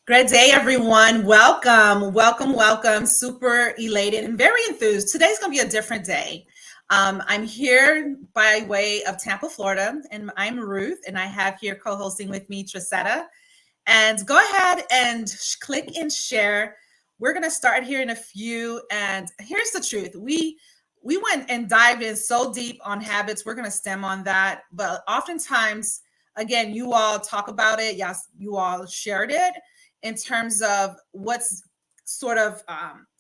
Great day, everyone. Welcome, welcome, welcome. Super elated and very enthused. Today's going to be a different day. I'm here by way of Tampa, Florida, and I'm Ruth, and I have here co-hosting with me Trasetta. And go ahead and click and share. We're going to start here in a few. And here's the truth: we went and dived in so deep on habits. We're going to stem on that, but oftentimes, again, you all talk about it. Yes, you all shared it in terms of what's sort of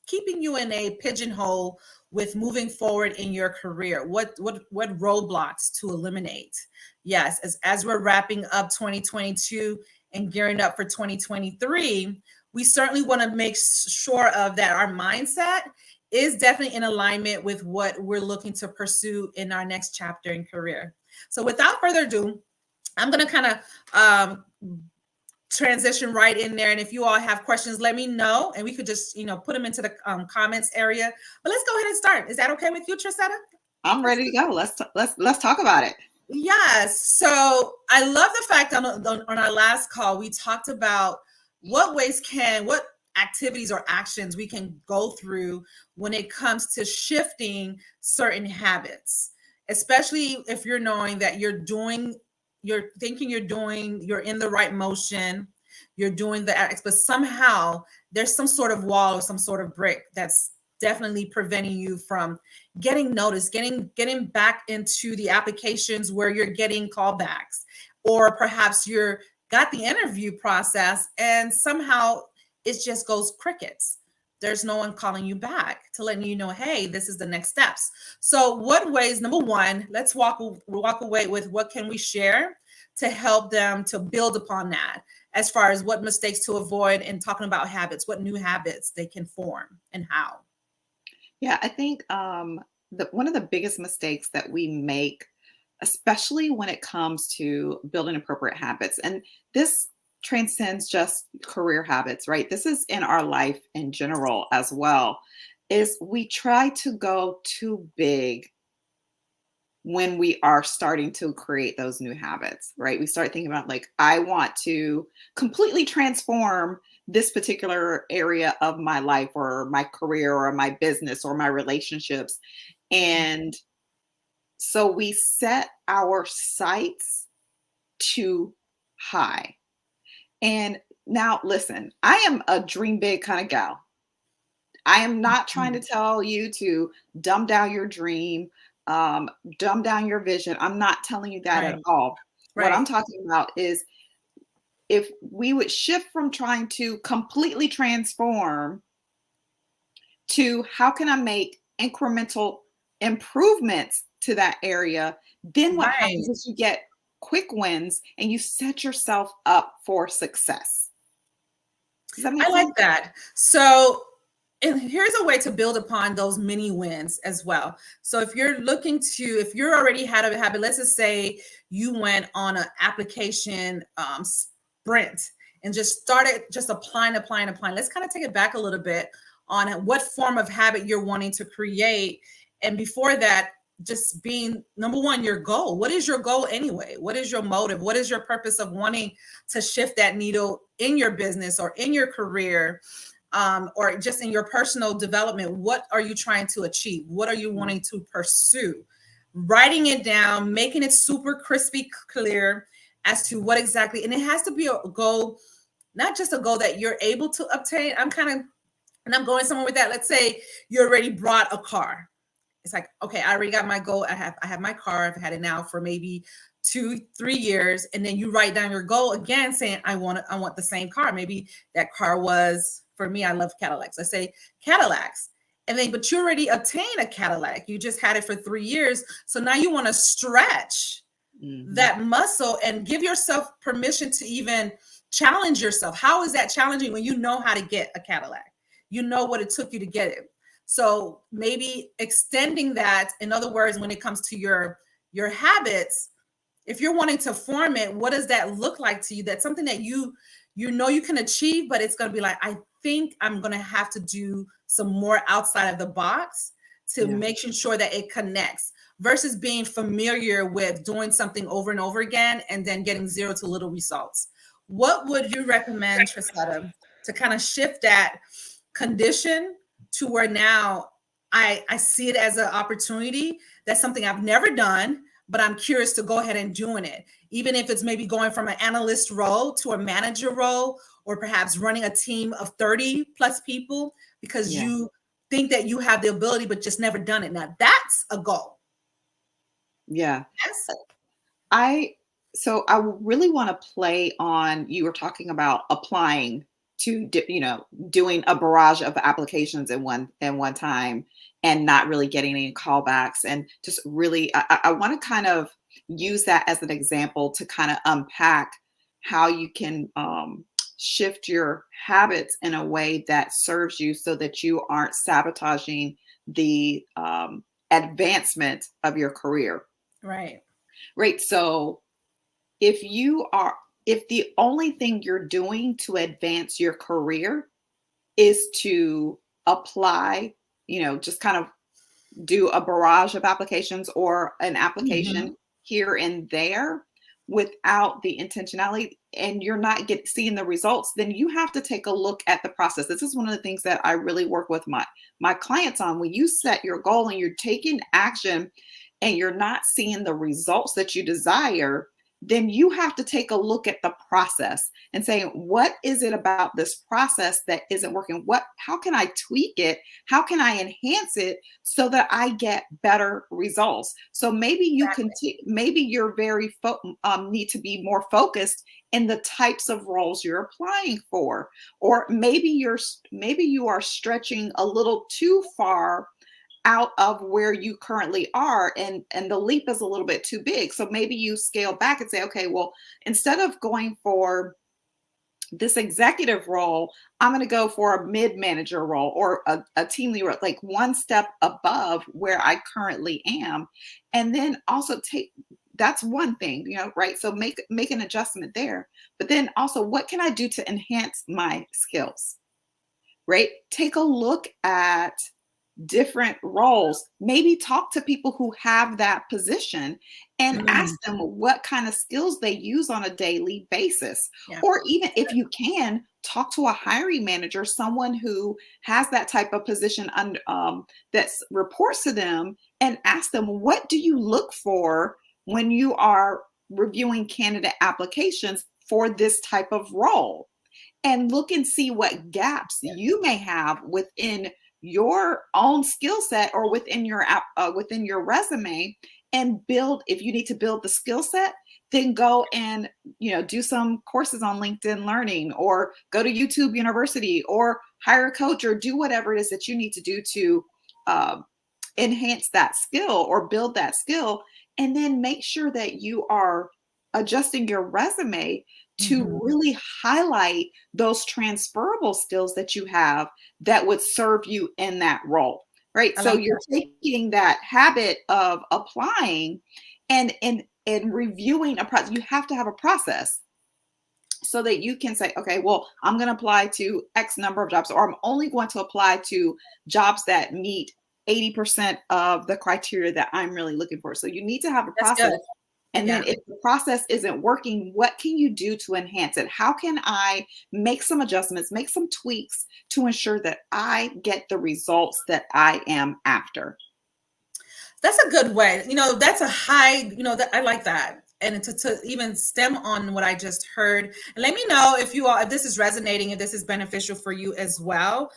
keeping you in a pigeonhole with moving forward in your career. What roadblocks to eliminate? Yes, as we're wrapping up 2022 and gearing up for 2023, we certainly want to make sure of that our mindset is definitely in alignment with what we're looking to pursue in our next chapter in career. So without further ado, I'm going to kind of transition right in there. And if you all have questions, let me know, and we could just, put them into the comments area. But let's go ahead and start. Is that okay with you, Trasetta? I'm ready to go. Let's talk about it. Yes. So I love the fact on our last call, we talked about what activities or actions we can go through when it comes to shifting certain habits, especially if you're knowing that you're in the right motion, you're doing the acts, but somehow there's some sort of wall or some sort of brick that's definitely preventing you from getting noticed, getting back into the applications where you're getting callbacks, or perhaps you're got the interview process and somehow it just goes crickets. There's no one calling you back to letting you know, hey, this is the next steps. So what ways, number one, let's walk away with what can we share to help them to build upon that, as far as what mistakes to avoid, and talking about habits, what new habits they can form and how. Yeah, I think one of the biggest mistakes that we make, especially when it comes to building appropriate habits, and this transcends just career habits, right? This is in our life in general as well, is we try to go too big when we are starting to create those new habits, right? We start thinking about, like, I want to completely transform this particular area of my life or my career or my business or my relationships. And so we set our sights too high. And now, listen, I am a dream big kind of gal. I am not trying to tell you to dumb down your dream, dumb down your vision. I'm not telling you that at all. What I'm talking about is, if we would shift from trying to completely transform to how can I make incremental improvements to that area, then what happens is you get quick wins and you set yourself up for success. Does that make sense? Like that. So, and here's a way to build upon those mini wins as well. So if you're already had a habit, let's just say you went on an application sprint and just started just applying. Let's kind of take it back a little bit on what form of habit you're wanting to create. And before that, just being, number one, your goal. What is your goal anyway? What is your motive? What is your purpose of wanting to shift that needle in your business or in your career? Or just in your personal development? What are you trying to achieve? What are you wanting to pursue? Writing it down, making it super crispy clear as to what exactly, and it has to be a goal, not just a goal that you're able to obtain. I'm going somewhere with that. Let's say you already brought a car. It's like, okay, I already got my goal. I have my car. I've had it now for maybe 2-3 years. And then you write down your goal again, saying, I want the same car. Maybe that car was, for me, I love Cadillacs. I say Cadillacs. And then, but you already obtained a Cadillac. You just had it for 3 years. So now you want to stretch that muscle and give yourself permission to even challenge yourself. How is that challenging when you know how to get a Cadillac? You know what it took you to get it. So maybe extending that, in other words, when it comes to your habits, if you're wanting to form it, what does that look like to you? That's something that you know you can achieve, but it's going to be like, I think I'm going to have to do some more outside of the box to making sure that it connects, versus being familiar with doing something over and over again and then getting zero to little results. what would you recommend, Trasetta, to kind of shift that condition to where now I see it as an opportunity? That's something I've never done, but I'm curious to go ahead and doing it. Even if it's maybe going from an analyst role to a manager role, or perhaps running a team of 30 plus people because Yeah. you think that you have the ability, but just never done it. Now that's a goal. Yeah. Yes. So I really want to play on, you were talking about applying to, doing a barrage of applications in one time and not really getting any callbacks, and just really, I want to kind of use that as an example to kind of unpack how you can shift your habits in a way that serves you so that you aren't sabotaging the advancement of your career. Right. Right. So if you are, if the only thing you're doing to advance your career is to apply, just kind of do a barrage of applications or an application Mhm. here and there without the intentionality, and you're not seeing the results, then you have to take a look at the process. This is one of the things that I really work with my clients on. When you set your goal and you're taking action and you're not seeing the results that you desire, then you have to take a look at the process and say, what is it about this process that isn't working? How can I tweak it? How can I enhance it so that I get better results? So maybe you can, maybe you're need to be more focused in the types of roles you're applying for, or maybe you are stretching a little too far out of where you currently are, and the leap is a little bit too big. So maybe you scale back and say, okay, well, instead of going for this executive role, I'm going to go for a mid manager role or a team leader, like one step above where I currently am. And then also that's one thing, right? So make an adjustment there. But then also, what can I do to enhance my skills? Right? Take a look at different roles, maybe talk to people who have that position and ask them what kind of skills they use on a daily basis. Yeah. Or even if you can, talk to a hiring manager, someone who has that type of position that reports to them, and ask them, what do you look for when you are reviewing candidate applications for this type of role? And look and see what gaps you may have within your own skill set or within your resume, and build. If you need to build the skill set, then go and do some courses on LinkedIn Learning, or go to YouTube University, or hire a coach, or do whatever it is that you need to do to enhance that skill or build that skill. And then make sure that you are adjusting your resume to really highlight those transferable skills that you have that would serve you in that role, right? So you're taking that habit of applying and reviewing a process. You have to have a process so that you can say, okay, well, I'm going to apply to X number of jobs, or I'm only going to apply to jobs that meet 80% of the criteria that I'm really looking for. So you need to have a process. And then if the process isn't working, what can you do to enhance it? How can I make some adjustments, make some tweaks to ensure that I get the results that I am after? That's a good way. That's a high, that I like that. And to even stem on what I just heard, and let me know if this is resonating, if this is beneficial for you as well.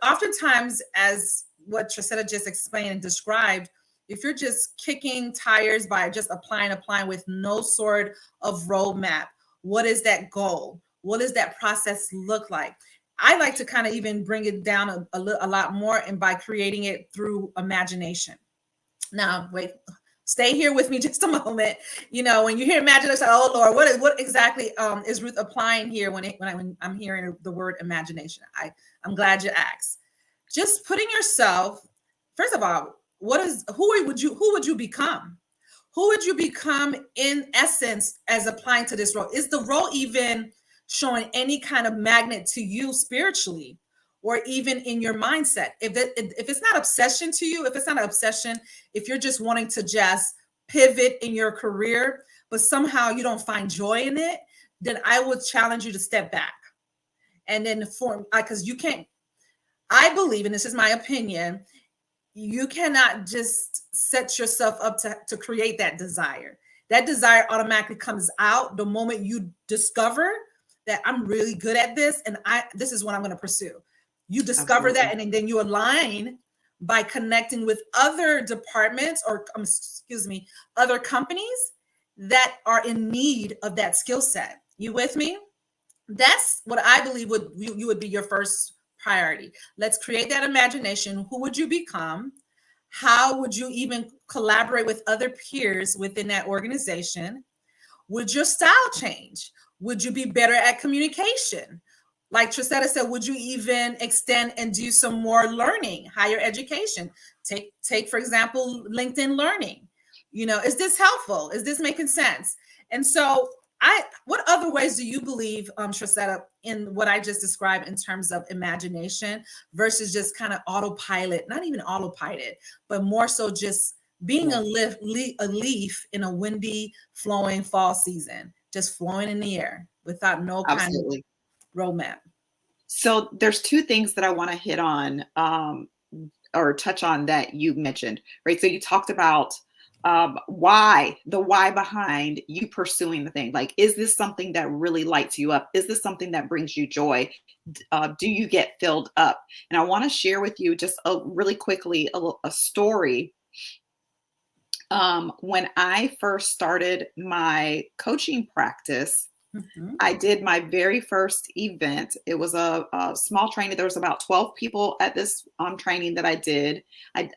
Oftentimes, as what Trasetta just explained and described, if you're just kicking tires by just applying with no sort of roadmap, what is that goal? What does that process look like? I like to kind of even bring it down a lot more, and by creating it through imagination. Now, wait, stay here with me just a moment. When you hear imagination, oh Lord, what exactly is Ruth applying here when I'm hearing the word imagination? I'm glad you asked. Just putting yourself, first of all, who would you become? Who would you become in essence as applying to this role? Is the role even showing any kind of magnet to you spiritually, or even in your mindset? If it's not obsession to you, if you're just wanting to just pivot in your career, but somehow you don't find joy in it, then I would challenge you to step back and then form, because you can't, I believe, and this is my opinion, you cannot just set yourself up to create that desire. That desire automatically comes out the moment you discover that I'm really good at this and this is what I'm going to pursue. You discover Absolutely. that, and then you align by connecting with other departments or other companies that are in need of that skill set. You with me? That's what I believe you would be your first priority. Let's create that imagination. Who would you become? How would you even collaborate with other peers within that organization? Would your style change? Would you be better at communication? Like Trasetta said, would you even extend and do some more learning, higher education? Take for example, LinkedIn Learning. Is this helpful? Is this making sense? And so what other ways do you believe, Trasetta, in what I just described in terms of imagination versus just kind of autopilot, not even autopilot, but more so just being a leaf in a windy, flowing fall season, just flowing in the air without no kind of roadmap? So there's two things that I want to hit on or touch on that you mentioned, right? So you talked about the why behind you pursuing the thing. Like, is this something that really lights you up? Is this something that brings you joy? Do you get filled up? And I want to share with you just really quickly a story. When I first started my coaching practice, I did my very first event. It was a small training. There was about 12 people at this training that I did. I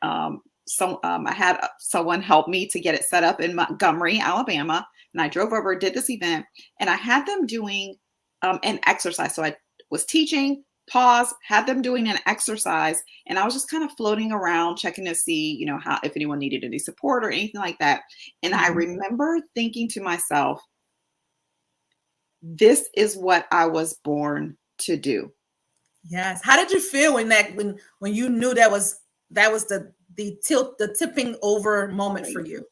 had someone help me to get it set up in Montgomery, Alabama. And I drove over, did this event, and I had them doing an exercise. So I was teaching, pause, had them doing an exercise, and I was just kind of floating around checking to see, how, if anyone needed any support or anything like that. And I remember thinking to myself, this is what I was born to do. Yes. How did you feel when you knew that was the tipping over moment for you?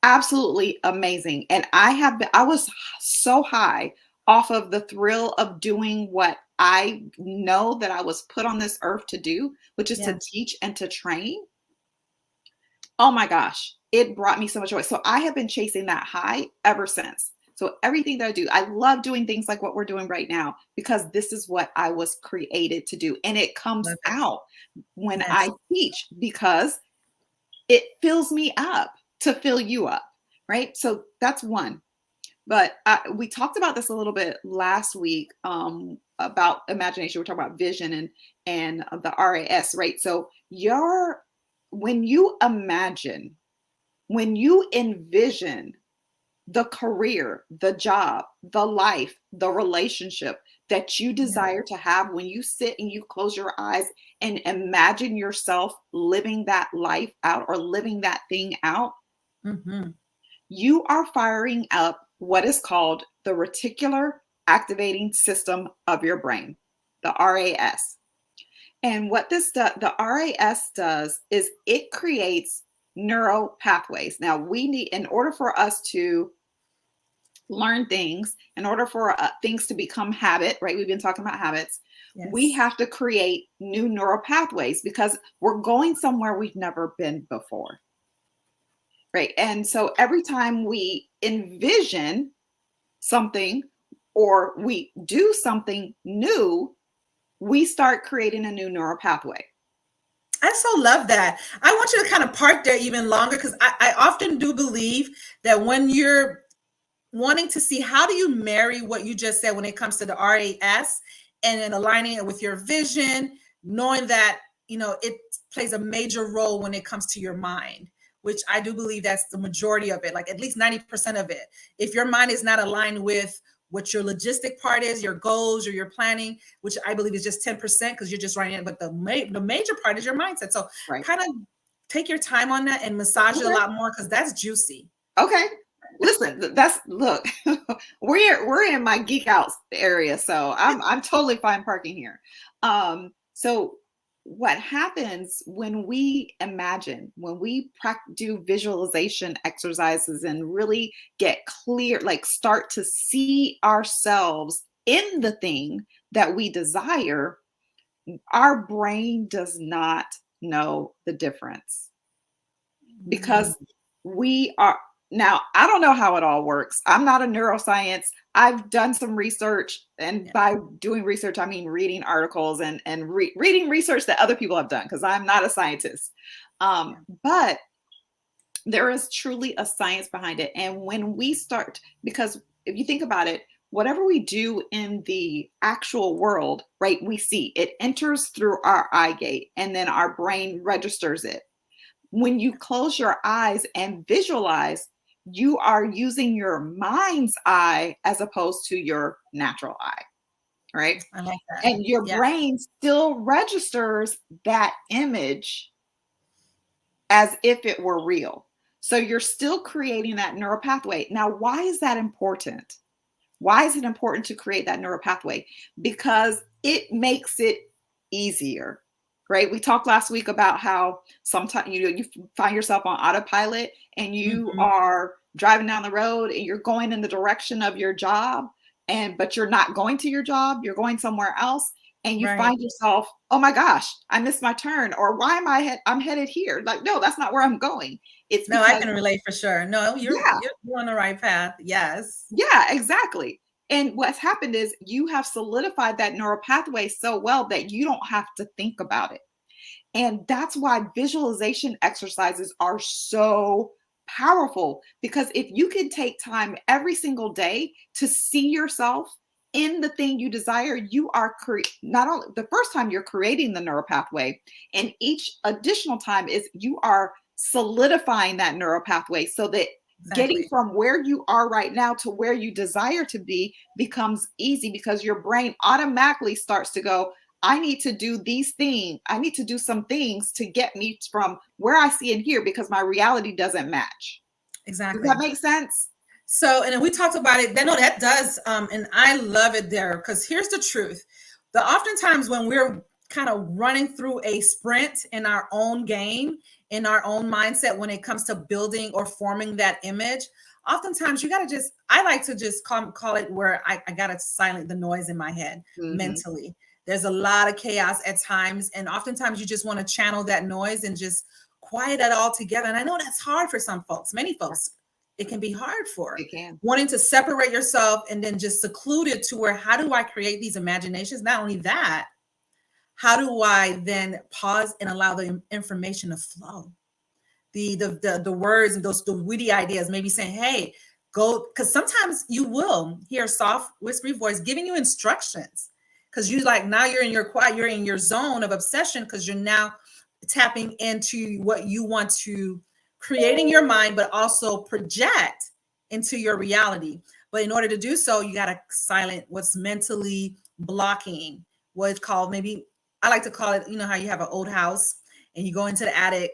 Absolutely amazing. And I was so high off of the thrill of doing what I know that I was put on this earth to do, which is to teach and to train. Oh my gosh, it brought me so much joy. So I have been chasing that high ever since. So everything that I do, I love doing things like what we're doing right now, because this is what I was created to do. And it comes out when I teach, because it fills me up to fill you up, right? So that's one. But we talked about this a little bit last week about imagination. We're talking about vision and the RAS, right? So when you imagine, when you envision the career, the job, the life, the relationship that you desire to have, when you sit and you close your eyes and imagine yourself living that life out or living that thing out, you are firing up what is called the reticular activating system of your brain, the RAS. And what the RAS does is it creates neural pathways. Now we need, in order for us to learn things, in order for things to become habit, right? We've been talking about habits. We have to create new neural pathways because we're going somewhere we've never been before. Right. And so every time we envision something or we do something new, we start creating a new neural pathway. I so love that. I want you to kind of park there even longer, because I often do believe that when you're wanting to see how do you marry what you just said when it comes to the RAS and then aligning it with your vision, knowing that, it plays a major role when it comes to your mind, which I do believe that's the majority of it, like at least 90% of it. If your mind is not aligned with what your logistic part is, your goals or your planning, which I believe is just 10% because you're just writing it, but the major part is your mindset. So kind of take your time on that and massage it a lot more, because that's juicy. Okay. Listen, look, we're in my geek out area, so I'm totally fine parking here. So what happens when we imagine, when we do visualization exercises and really get clear, like start to see ourselves in the thing that we desire, our brain does not know the difference because we are now, I don't know how it all works. I'm not a neuroscience. I've done some research, and Yeah. by doing research, I mean reading articles and reading research that other people have done because I'm not a scientist. Yeah. But there is truly a science behind it. And when we start, because if you think about it, whatever we do in the actual world, right, we see it enters through our eye gate and then our brain registers it. When you close your eyes and visualize, you are using your mind's eye as opposed to your natural eye, right? I like that. And your Yeah. brain still registers that image as if it were real. So you're still creating that neural pathway. Now, why is that important? Why is it important to create that neural pathway? Because it makes it easier, right? We talked last week about how sometimes you find yourself on autopilot and you Mhm. are driving down the road and you're going in the direction of your job, but you're not going to your job, you're going somewhere else, and you Right. find yourself, oh my gosh, I missed my turn, or why am I'm headed here? Like, no, that's not where I'm going. It's No, I because, can relate for sure. No, yeah, you're on the right path. Yes. yeah, exactly. And what's happened is you have solidified that neural pathway so well that you don't have to think about it. And that's why visualization exercises are so powerful, because if you can take time every single day to see yourself in the thing you desire, you are not only the first time you're creating the neural pathway, and each additional time is you are solidifying that neural pathway so that getting Exactly. from where you are right now to where you desire to be becomes easy, because your brain automatically starts to go, I need to do these things. I need to do some things to get me from where I see it here, because my reality doesn't match. Does that Exactly. make sense? So, and then we talked about it. Then, no, that does. And I love it there because here's the truth. The oftentimes when we're kind of running through a sprint in our own game, in our own mindset, when it comes to building or forming that image, oftentimes you got to just, I like to just call it where I got to silence the noise in my head Hmm. mentally. There's a lot of chaos at times. And oftentimes you just want to channel that noise and just quiet it all together. And I know that's hard for some folks, many folks it can be hard for It can. wanting to separate yourself and then just seclude it to where how do I create these imaginations? Not only that, how do I then pause and allow the information to flow? The words and those the witty ideas, maybe saying, hey, go, because sometimes you will hear a soft, whispery voice giving you instructions. Because you like now you're in your quiet, you're in your zone of obsession because you're now tapping into what you want to create in your mind, but also project into your reality. But in order to do so, you got to silent what's mentally blocking, what it's called, maybe I like to call it, you know, how you have an old house and you go into the attic,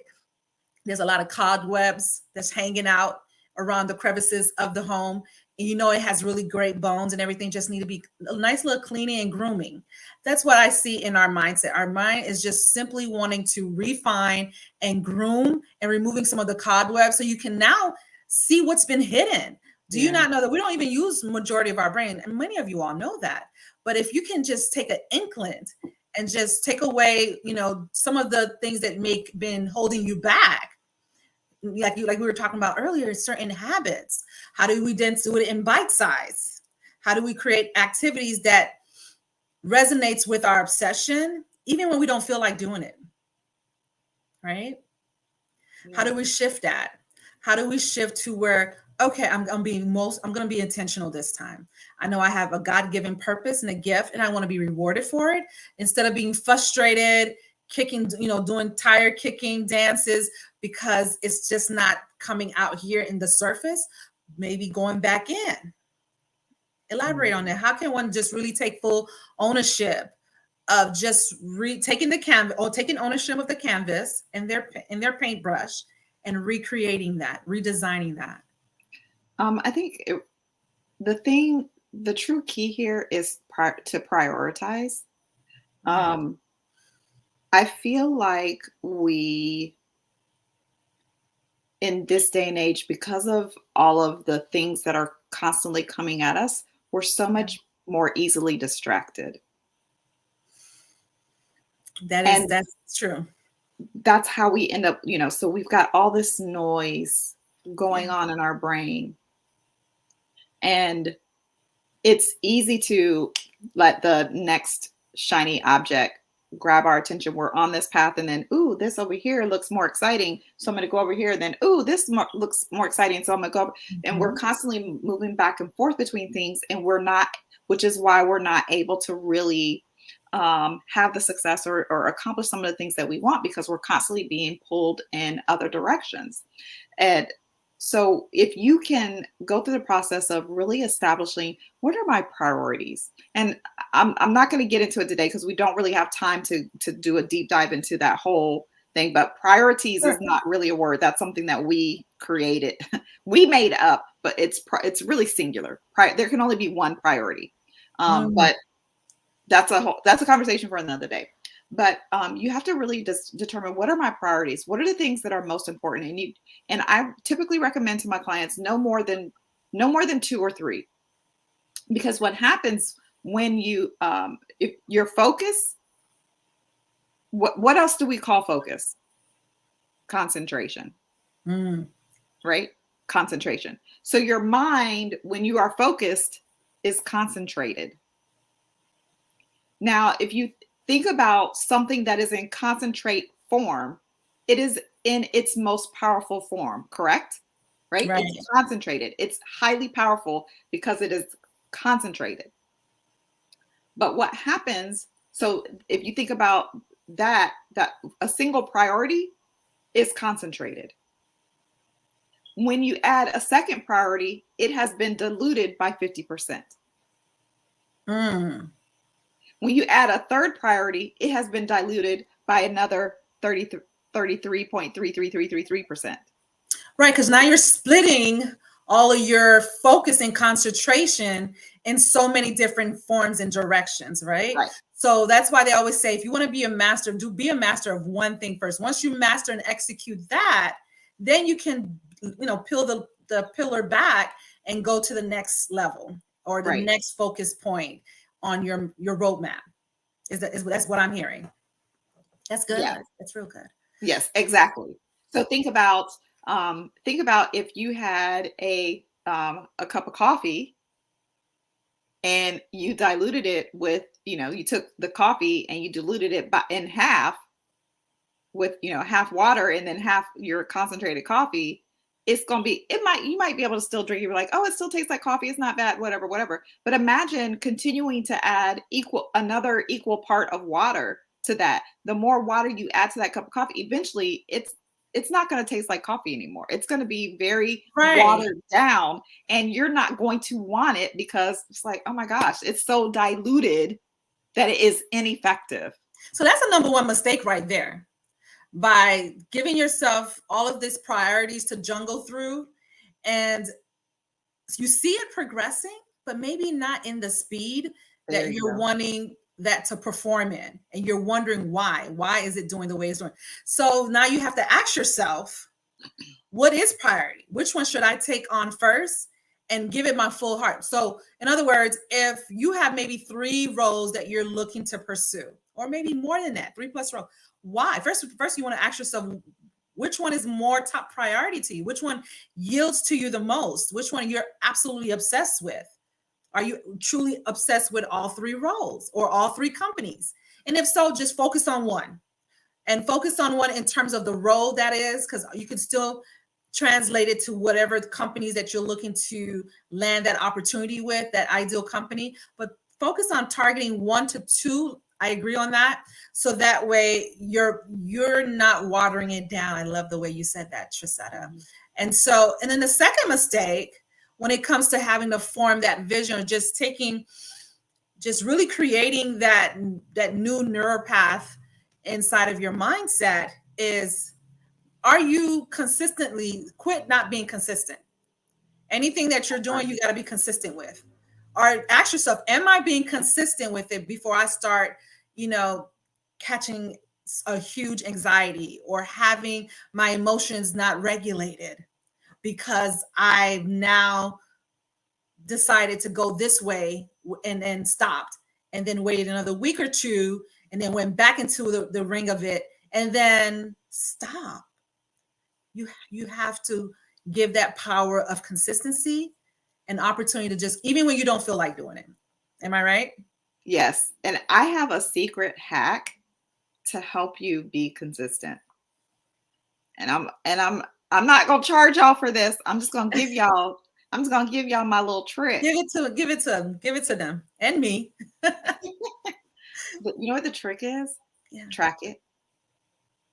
there's a lot of cobwebs that's hanging out around the crevices of the home. And you know it has really great bones and everything just need to be a nice little cleaning and grooming. That's what I see in our mindset. Our mind is just simply wanting to refine and groom and removing some of the cobwebs so you can now see what's been hidden. Do you Yeah. not know that we don't even use majority of our brain? And many of you all know that. But if you can just take an inkling and just take away, you know, some of the things that make been holding you back, like we were talking about earlier, certain habits. How do we then do it in bite size? How do we create activities that resonates with our obsession, even when we don't feel like doing it? Right? How Yeah. do we shift that? How do we shift to where, okay, I'm going to be intentional this time. I know I have a God-given purpose and a gift, and I want to be rewarded for it instead of being frustrated, kicking, you know, doing tire kicking dances because it's just not coming out here in the surface. Maybe going back in. Elaborate on that. Mhm. How can one just really take full ownership of just taking the canvas or taking ownership of the canvas and their paintbrush and recreating that, redesigning that? I think the true key here is to prioritize. Yeah. Um, I feel like we, in this day and age, because of all of the things that are constantly coming at us, we're so much more easily distracted. And That's true. that's how we end up, so we've got all this noise going Yeah. on in our brain. And it's easy to let the next shiny object grab our attention. We're on this path, and then, ooh, this over here looks more exciting. So I'm going to go over here. Then, ooh, looks more exciting. So I'm going to go. And we're Mhm. constantly moving back and forth between things. And we're not, which is why we're not able to really have the success or accomplish some of the things that we want, because we're constantly being pulled in other directions. And so if you can go through the process of really establishing what are my priorities, and I'm not going to get into it today because we don't really have time to do a deep dive into that whole thing, but priorities is Sure. not really a word. That's something that we created. We made up, but it's really singular. There can only be one priority. Mm. But that's a conversation for another day. But you have to really just determine, what are my priorities, what are the things that are most important, and I typically recommend to my clients no more than two or three. Because what happens when you if your focus, what else do we call focus? Concentration. Mm. Right? Concentration. So your mind, when you are focused, is concentrated. Now, if you think about something that is in concentrate form, it is in its most powerful form, correct? Right? It's Right. concentrated. It's highly powerful because it is concentrated. But what happens, so if you think about that a single priority is concentrated. When you add a second priority, it has been diluted by 50%. Mm. When you add a third priority, it has been diluted by another 33.33333%. Right, because now you're splitting all of your focus and concentration in so many different forms and directions, right? Right. So that's why they always say, if you want to be a master, be a master of one thing first. Once you master and execute that, then you can, peel the pillar back and go to the next level or the Right. next focus point on your roadmap. That's what I'm hearing. That's good. Yes. That's real good. Yes, exactly. So think about if you had a cup of coffee and you diluted it with, you took the coffee and you diluted it in half with, half water and then half your concentrated coffee. It's going to be, you might be able to still drink. You're like, oh, it still tastes like coffee. It's not bad, whatever, whatever. But imagine continuing to add another equal part of water to that. The more water you add to that cup of coffee, eventually it's not going to taste like coffee anymore. It's going to be very Right. watered down, and you're not going to want it because it's like, oh my gosh, it's so diluted that it is ineffective. So that's a number one mistake right there. By giving yourself all of these priorities to jungle through, and you see it progressing, but maybe not in the speed There that you you're go. wanting that to perform in. And you're wondering why. Why is it doing the way it's doing? So now you have to ask yourself, what is priority? Which one should I take on first and give it my full heart? So, in other words, if you have maybe 3 roles that you're looking to pursue, or maybe more than that, 3 plus roles, why? First, you want to ask yourself, which one is more top priority to you? Which one yields to you the most? Which one you're absolutely obsessed with? Are you truly obsessed with all 3 roles or all 3 companies? And if so, just focus on one, and focus on one in terms of the role that is, because you can still translate it to whatever companies that you're looking to land that opportunity with, that ideal company. But focus on targeting 1 to 2. I agree on that. So that way you're not watering it down. I love the way you said that, Trasetta. And then the second mistake when it comes to having to form that vision, or just really creating that new neural path inside of your mindset, is, are you consistently quit not being consistent? Anything that you're doing, you got to be consistent with. Or ask yourself, am I being consistent with it before I start, you know, catching a huge anxiety or having my emotions not regulated because I've now decided to go this way and then stopped and then waited another week or two and then went back into the ring of it and then stop. You have to give that power of consistency and opportunity to just, even when you don't feel like doing it. Am I right? Yes. And I have a secret hack to help you be consistent. And I'm not gonna charge y'all for this. I'm just gonna give y'all my little trick. Give it to them and me. But you know what the trick is? Yeah. Track it.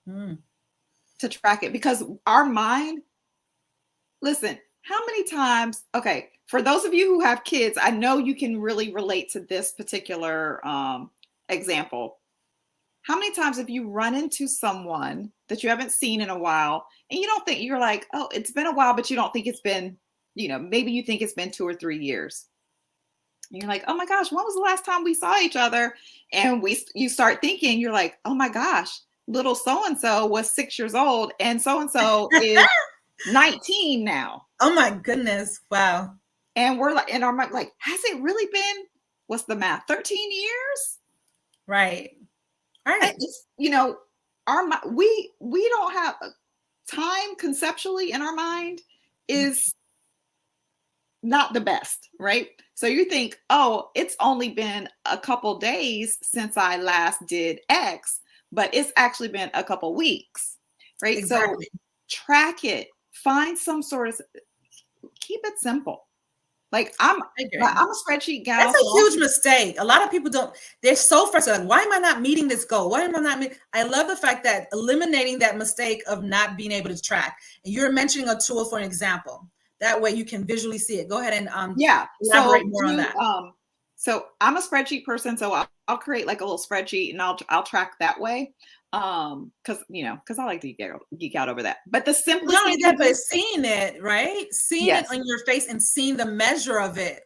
To track it, because our mind, listen, how many times, okay, for those of you who have kids, I know you can really relate to this particular example. How many times have you run into someone that you haven't seen in a while and you don't think, you're like, oh, it's been a while, but you don't think it's been, maybe you think it's been 2 or 3 years. And you're like, oh my gosh, when was the last time we saw each other? And you start thinking, you're like, oh my gosh, little so-and-so was 6 years old and so-and-so is 19 now. Oh my goodness. Wow. And we're like, and I'm like, has it really been, what's the math, 13 years? Right. Right. It's, we don't have time conceptually in our mind is not the best, right? So you think, oh, it's only been a couple days since I last did X, but it's actually been a couple weeks, right? Exactly. So track it, find some sort of, keep it simple. Like I'm a spreadsheet gal. That's a huge mistake. A lot of people they're so frustrated. Like, why am I not meeting this goal? Why am I not meeting? I love the fact that eliminating that mistake of not being able to track. And you're mentioning a tool for an example. That way you can visually see it. Go ahead and elaborate more on that. So I'm a spreadsheet person, so I'll create like a little spreadsheet and I'll track that way. Because I like to geek out over that. But the simplest not only that, but seeing it, right? Seeing it on your face and seeing the measure of it,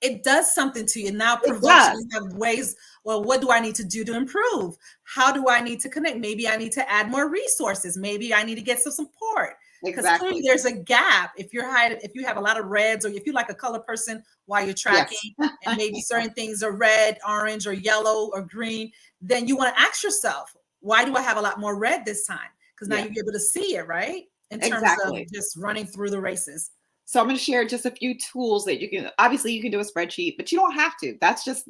it does something to you. Now provokes you to have ways. Well, what do I need to do to improve? How do I need to connect? Maybe I need to add more resources. Maybe I need to get some support. Because clearly there's a gap. If you have a lot of reds, or if you're like a color person while you're tracking, and maybe certain things are red, orange, or yellow, or green, then you want to ask yourself, why do I have a lot more red this time? Because now you're able to see it, right? In terms of just running through the races. So I'm going to share just a few tools that you can, obviously you can do a spreadsheet, but you don't have to. That's just,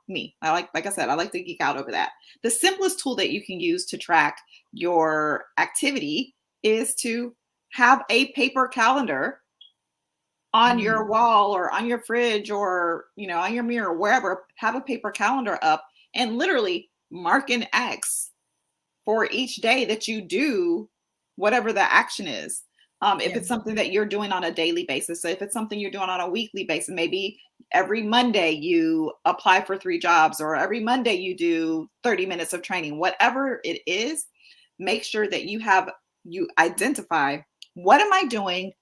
me. Like I said, I like to geek out over that. The simplest tool that you can use to track your activity is to have a paper calendar on your wall or on your fridge or, on your mirror, wherever. Have a paper calendar up and literally mark an X for each day that you do whatever the action is. If it's something that you're doing on a daily basis, so if it's something you're doing on a weekly basis, maybe every Monday you apply for 3 jobs, or every Monday you do 30 minutes of training, whatever it is, make sure that you identify, what am I doing?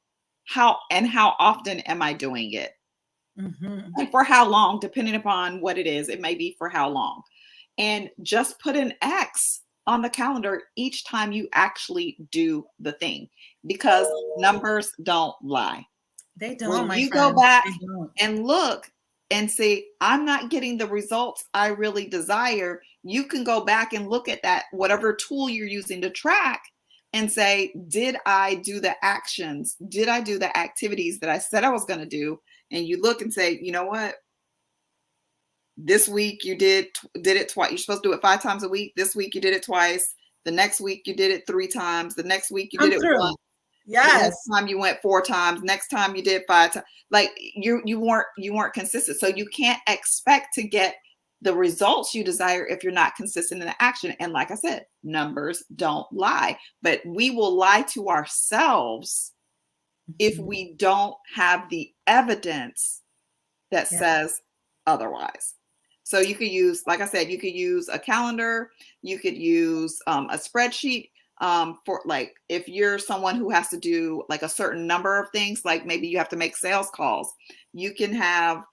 How often am I doing it? And for how long, depending upon what it is, it may be for how long. And just put an X on the calendar each time you actually do the thing, because numbers don't lie. They don't. When you go back and look and say, I'm not getting the results I really desire, you can go back and look at that, whatever tool you're using to track, and say, did I do the actions? Did I do the activities that I said I was going to do? And you look and say, you know what? This week you did it twice. You're supposed to do it 5 times a week. This week you did it twice. The next week you did it 3 times. The next week you did it once. Yes. The next time you went 4 times. Next time you did 5 times. Like you weren't consistent. So you can't expect to get the results you desire if you're not consistent in the action. And like I said, numbers don't lie, but we will lie to ourselves if we don't have the evidence that says otherwise. So you could use, like I said, you could use a calendar, you could use a spreadsheet for, like, if you're someone who has to do like a certain number of things, like maybe you have to make sales calls, you can have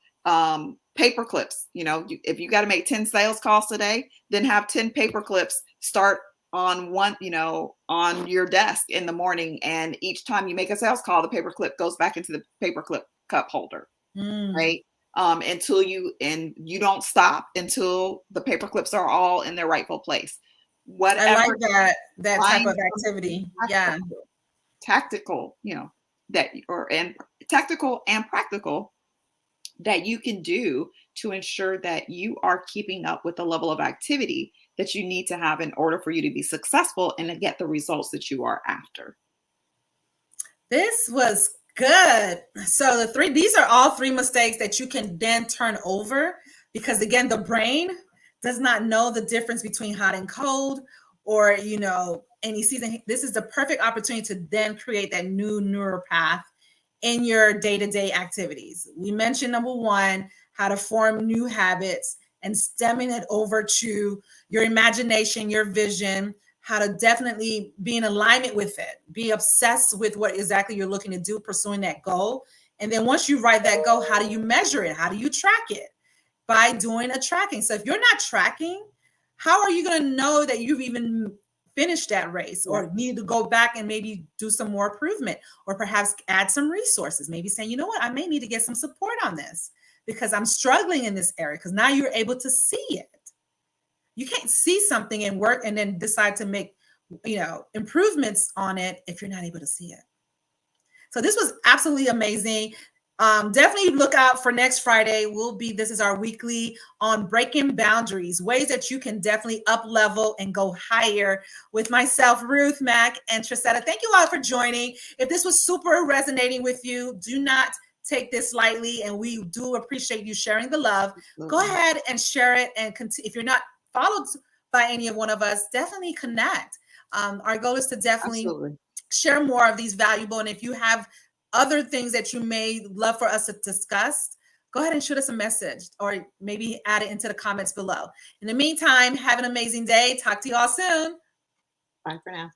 Paper clips, if you got to make 10 sales calls today, then have 10 paper clips start on one, on your desk in the morning. And each time you make a sales call, the paper clip goes back into the paper clip cup holder, right? Until you don't stop until the paper clips are all in their rightful place. Whatever. I like that type of activity. Yeah. Tactical, tactical and practical that you can do to ensure that you are keeping up with the level of activity that you need to have in order for you to be successful and to get the results that you are after. This was good. So these are all 3 mistakes that you can then turn over, because again, the brain does not know the difference between hot and cold, or, any season. This is the perfect opportunity to then create that new neural path in your day-to-day activities. We mentioned number 1, how to form new habits and stemming it over to your imagination, your vision, how to definitely be in alignment with it, be obsessed with what exactly you're looking to do, pursuing that goal. And then once you write that goal, how do you measure it? How do you track it? By doing a tracking. So if you're not tracking, how are you going to know that you've even finish that race, or need to go back and maybe do some more improvement, or perhaps add some resources, maybe saying, you know what, I may need to get some support on this because I'm struggling in this area, because now you're able to see it. You can't see something and work and then decide to make, improvements on it if you're not able to see it. So this was absolutely amazing. Definitely look out for next Friday. This is our weekly on breaking boundaries, ways that you can definitely up level and go higher with myself, Ruth Mac, and Trasetta. Thank you all for joining. If this was super resonating with you, do not take this lightly, and we do appreciate you sharing the love. Go ahead and share it, and if you're not followed by any of one of us, definitely connect. Our goal is to definitely share more of these valuable, and if you have other things that you may love for us to discuss, go ahead and shoot us a message, or maybe add it into the comments below. In the meantime, have an amazing day. Talk to you all soon. Bye for now.